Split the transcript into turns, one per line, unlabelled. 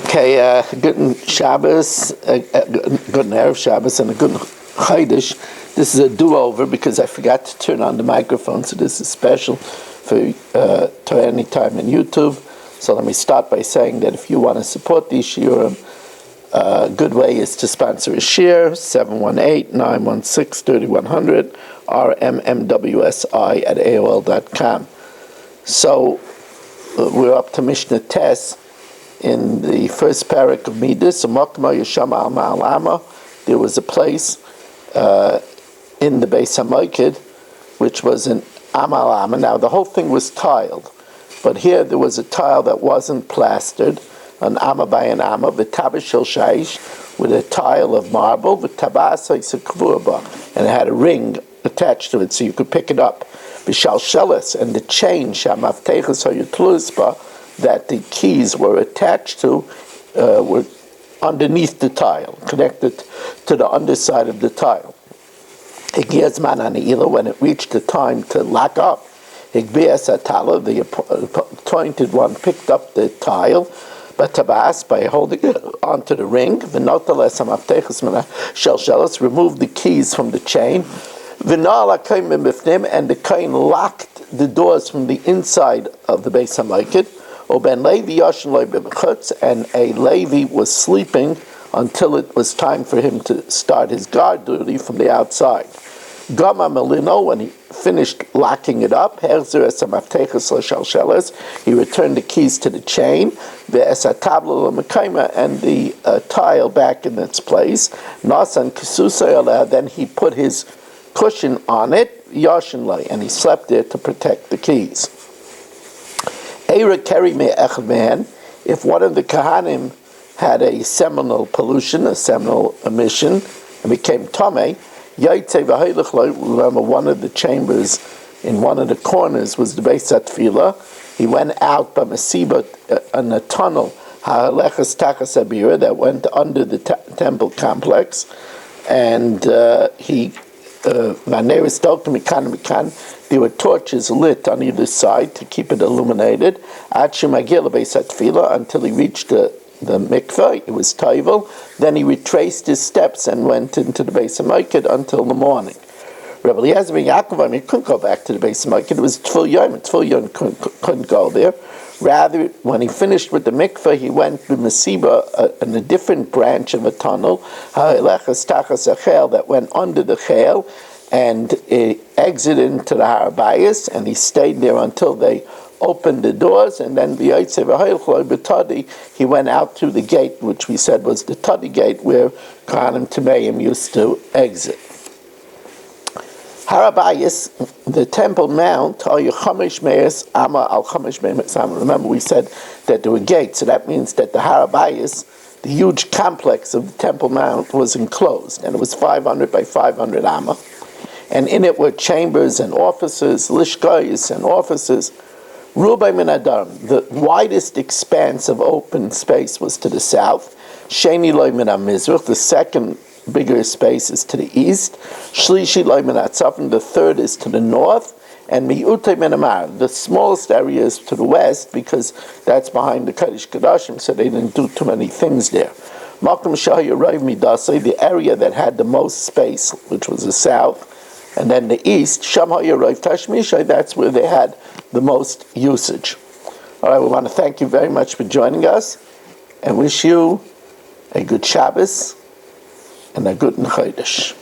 Okay, good Shabbos, good Erev Shabbos, and a good Chodesh. This is a do-over because I forgot to turn on the microphone, so this is special for Torah Anytime on YouTube. So let me start by saying that if you want to support these shiurim, a good way is to sponsor a share, 718-916-3100, rmmwsi at AOL.com. So we're up to Mishna Tes. In the first parak of Middos, there was a place in the Beis HaMikdash which was an Amal Ama. Now the whole thing was tiled, but here there was a tile that wasn't plastered, an Ama by an Ama, v'tabas shel shaish, with a tile of marble, v'tabas ha'isakvurba, and it had a ring attached to it so you could pick it up. V'shalshelis, and the chain shamaftechas ha'yutlusba, that the keys were attached to, were underneath the tile, connected to the underside of the tile. When it reached the time to lock up, the appointed one picked up the tile, but Tabas, by holding it onto the ring, removed the keys from the chain, and the kain locked the doors from the inside of the Beis HaMikdash. And a Levi was sleeping until it was time for him to start his guard duty from the outside. Gama Melino, when he finished locking it up, he returned the keys to the chain, and the tile back in its place. Then he put his cushion on it, and he slept there to protect the keys. If one of the Kahanim had a seminal pollution, a seminal emission, and became Tomei, remember one of the chambers in one of the corners was the Beis HaTfilah. He went out by Masiba in a tunnel, that went under the temple complex, and there were torches lit on either side to keep it illuminated until he reached the mikveh. It was Toivel. Then he retraced his steps and went into the Beis HaMikdash until the morning. Rabbi Eliezer ben Yaakov, he couldn't go back to the Beis HaMikdash. It was Tfil Yom. Tfil Yom couldn't go there. Rather, when he finished with the mikveh, he went to Masiba in a different branch of a tunnel, that went under the chel, and it exited into the Har Bayis, and he stayed there until they opened the doors, and then he went out through the gate, which we said was the Tadi gate, where Kohanim Tameim used to exit. Har Bayis, the Temple Mount, remember we said that there were gates, so that means that the Har Bayis, the huge complex of the Temple Mount, was enclosed, and it was 500 by 500 Amma. And in it were chambers and offices, lishkayis and offices. Rubai min Adarim, the widest expanse of open space was to the south. Sheni loy min HaMizrach, the second bigger space is to the east. Shlishi loy min HaTzafon, the third is to the north. And mi'utei min HaMarav, the smallest area is to the west, because that's behind the Kodesh Kodashim, so they didn't do too many things there. Makom Shah Yerayv Midasei, the area that had the most space, which was the south, and then the east, Shamha Yerayv Tashmishai, that's where they had the most usage. All right, we want to thank you very much for joining us, and wish you a good Shabbos and a good Chodesh.